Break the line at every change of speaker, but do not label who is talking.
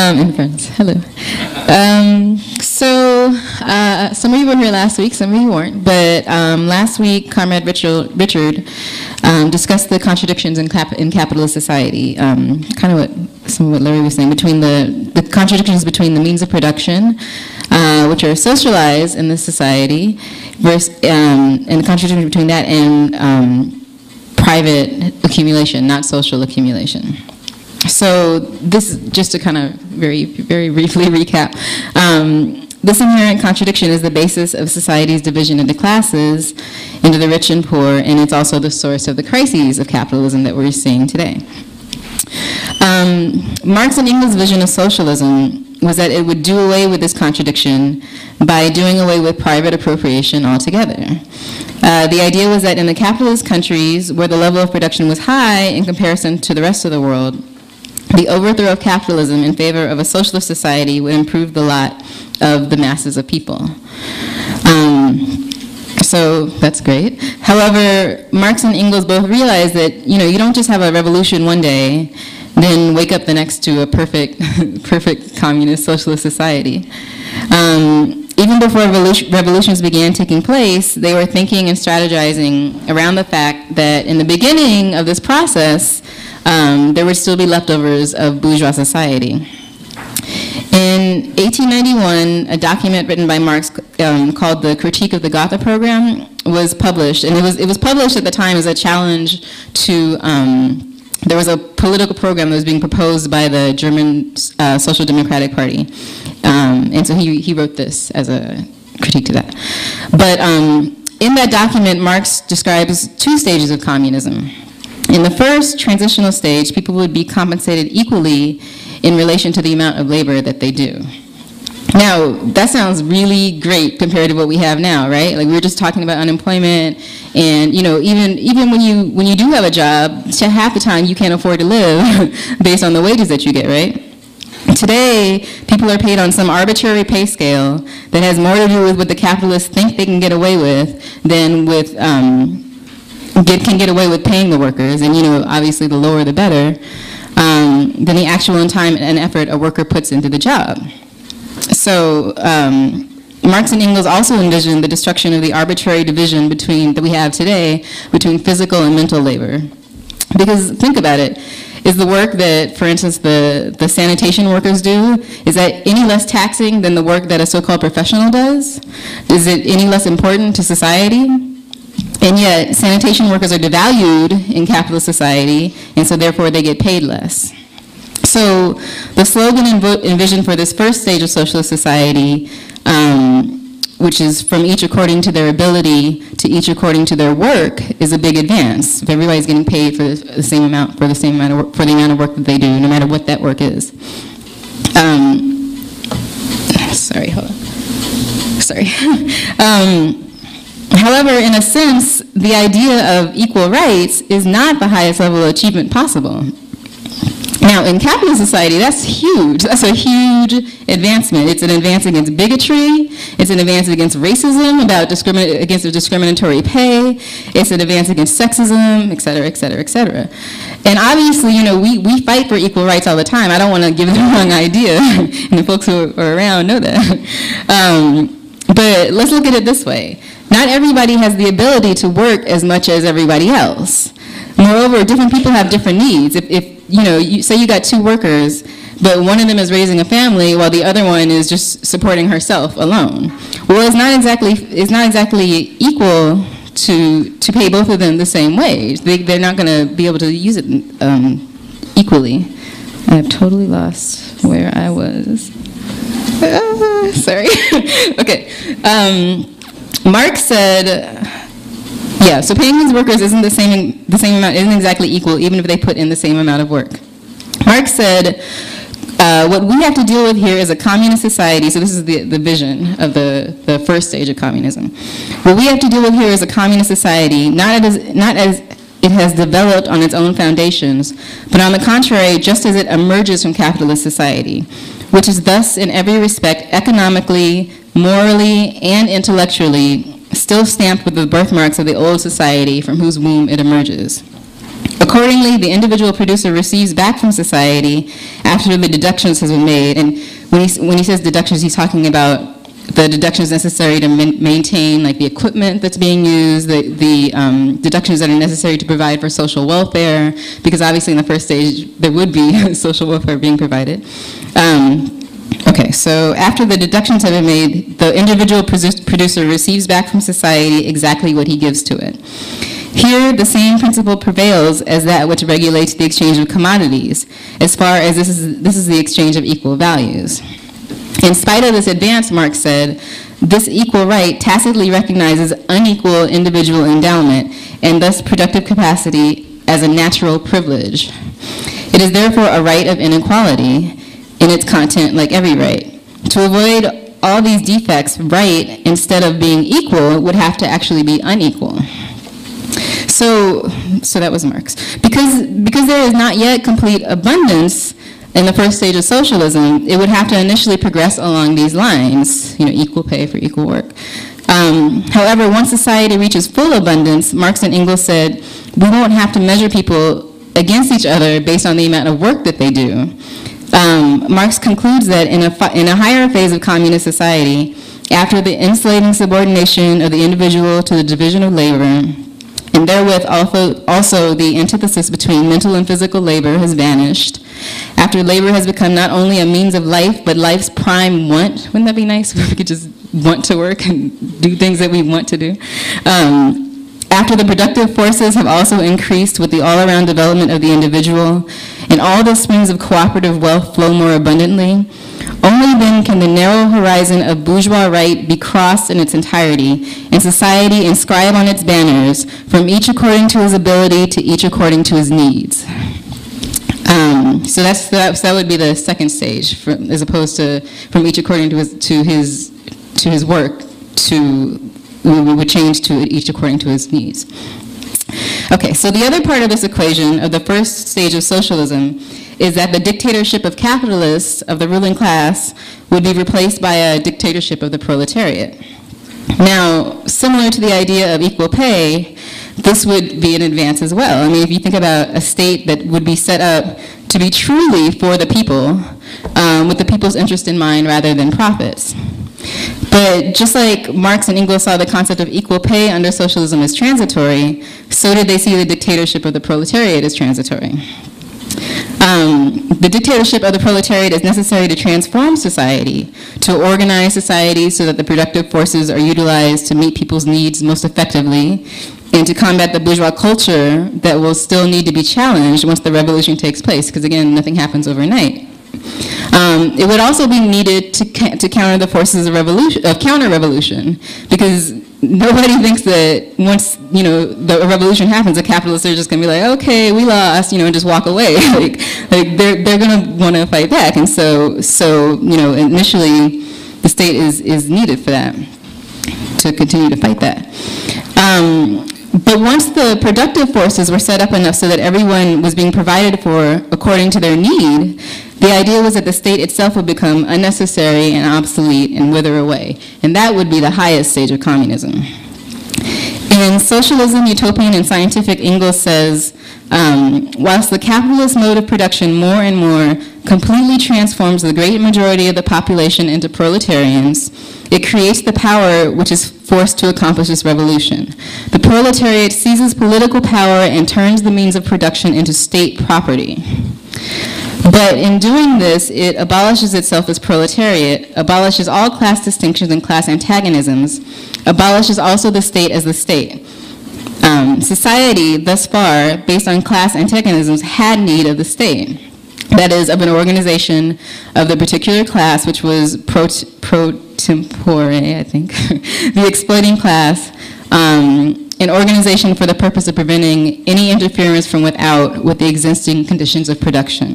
And friends, hello. Some of you were here last week, some of you weren't, but last week, Comrade Richard discussed the contradictions in capitalist society, kind of what Larry was saying, between the contradictions between the means of production, which are socialized in this society, versus, and the contradiction between that and private accumulation, not social accumulation. So this, just to kind of very, very briefly recap, this inherent contradiction is the basis of society's division into classes, into the rich and poor, and it's also the source of the crises of capitalism that we're seeing today. Marx and Engel's vision of socialism was that it would do away with this contradiction by doing away with private appropriation altogether. The idea was that in the capitalist countries, where the level of production was high in comparison to the rest of the world, the overthrow of capitalism in favor of a socialist society would improve the lot of the masses of people. So that's great. However, Marx and Engels both realized that you don't just have a revolution one day, then wake up the next to a perfect communist socialist society. Even before revolutions began taking place, they were thinking and strategizing around the fact that in the beginning of this process, there would still be leftovers of bourgeois society. In 1891, a document written by Marx called the Critique of the Gotha Program was published, and it was published at the time as a challenge to, there was a political program that was being proposed by the German Social Democratic Party, and so he wrote this as a critique to that. But in that document, Marx describes two stages of communism. In the first transitional stage, people would be compensated equally in relation to the amount of labor that they do. Now, that sounds really great compared to what we have now, right? Like we were just talking about unemployment, and even when you do have a job, half the time you can't afford to live based on the wages that you get, right? Today, people are paid on some arbitrary pay scale that has more to do with what the capitalists think they can get away with than with can get away with paying the workers, and obviously the lower the better, than the actual time and effort a worker puts into the job. So Marx and Engels also envisioned the destruction of the arbitrary division that we have today between physical and mental labor. Because think about it, is the work that, for instance, the sanitation workers do, is that any less taxing than the work that a so-called professional does? Is it any less important to society? And yet, sanitation workers are devalued in capitalist society, and so therefore they get paid less. So the slogan envisioned for this first stage of socialist society, which is from each according to their ability to each according to their work, is a big advance. If everybody's getting paid for the same amount for the amount of work that they do, no matter what that work is. Sorry, hold on. Sorry. However, in a sense, the idea of equal rights is not the highest level of achievement possible. Now, in capitalist society, that's huge. That's a huge advancement. It's an advance against bigotry. It's an advance against racism, against discriminatory pay. It's an advance against sexism, et cetera, et cetera, et cetera. And obviously, we fight for equal rights all the time. I don't want to give the wrong idea, and the folks who are around know that. But let's look at it this way. Not everybody has the ability to work as much as everybody else. Moreover, different people have different needs. If you say you got two workers, but one of them is raising a family while the other one is just supporting herself alone. Well, it's not exactly equal to pay both of them the same wage. They're not going to be able to use it equally. I have totally lost where I was. Sorry. Okay. Marx said, yeah, so paying these workers isn't the same amount, isn't exactly equal, even if they put in the same amount of work. Marx said, what we have to deal with here is a communist society, so this is the vision of the first stage of communism. What we have to deal with here is a communist society, not as it has developed on its own foundations, but on the contrary, just as it emerges from capitalist society, which is thus in every respect economically, morally, and intellectually still stamped with the birthmarks of the old society from whose womb it emerges. Accordingly, the individual producer receives back from society after the deductions has been made. And when he says deductions, he's talking about the deductions necessary to maintain like the equipment that's being used, the deductions that are necessary to provide for social welfare, because obviously in the first stage there would be social welfare being provided. Okay, so after the deductions have been made, the individual producer receives back from society exactly what he gives to it. Here, the same principle prevails as that which regulates the exchange of commodities, as far as this is the exchange of equal values. In spite of this advance, Marx said, this equal right tacitly recognizes unequal individual endowment and thus productive capacity as a natural privilege. It is therefore a right of inequality in its content like every right. To avoid all these defects, right, instead of being equal, would have to actually be unequal. So that was Marx. Because there is not yet complete abundance in the first stage of socialism, it would have to initially progress along these lines, equal pay for equal work. However, once society reaches full abundance, Marx and Engels said, we won't have to measure people against each other based on the amount of work that they do. Marx concludes that in a higher phase of communist society, after the enslaving subordination of the individual to the division of labor, and therewith also the antithesis between mental and physical labor has vanished, after labor has become not only a means of life, but life's prime want. Wouldn't that be nice if we could just want to work and do things that we want to do? After the productive forces have also increased with the all-around development of the individual, and all the springs of cooperative wealth flow more abundantly, only then can the narrow horizon of bourgeois right be crossed in its entirety, and society inscribe on its banners, from each according to his ability to each according to his needs. So that would be the second stage, as opposed to from each according to his work, we would change to each according to his needs. Okay, so the other part of this equation of the first stage of socialism is that the dictatorship of capitalists, of the ruling class, would be replaced by a dictatorship of the proletariat. Now, similar to the idea of equal pay, this would be an advance as well. I mean, if you think about a state that would be set up to be truly for the people, with the people's interest in mind rather than profits. But just like Marx and Engels saw the concept of equal pay under socialism as transitory, so did they see the dictatorship of the proletariat as transitory. The dictatorship of the proletariat is necessary to transform society, to organize society so that the productive forces are utilized to meet people's needs most effectively, and to combat the bourgeois culture that will still need to be challenged once the revolution takes place, because again, nothing happens overnight. It would also be needed to counter the forces of counter-revolution, because nobody thinks that once the revolution happens, the capitalists are just going to be like, okay, we lost, and just walk away. like they're going to want to fight back, and so initially the state is needed for that, to continue to fight that. But once the productive forces were set up enough so that everyone was being provided for according to their need, the idea was that the state itself would become unnecessary and obsolete and wither away. And that would be the highest stage of communism. In Socialism, Utopian and Scientific, Engels says, whilst the capitalist mode of production more and more completely transforms the great majority of the population into proletarians, it creates the power which is forced to accomplish this revolution. The proletariat seizes political power and turns the means of production into state property. But in doing this, it abolishes itself as proletariat, abolishes all class distinctions and class antagonisms, abolishes also the state as the state. Society, thus far, based on class antagonisms, had need of the state. That is, of an organization of the particular class, which was pro tempore, I think, the exploiting class, an organization for the purpose of preventing any interference from without with the existing conditions of production.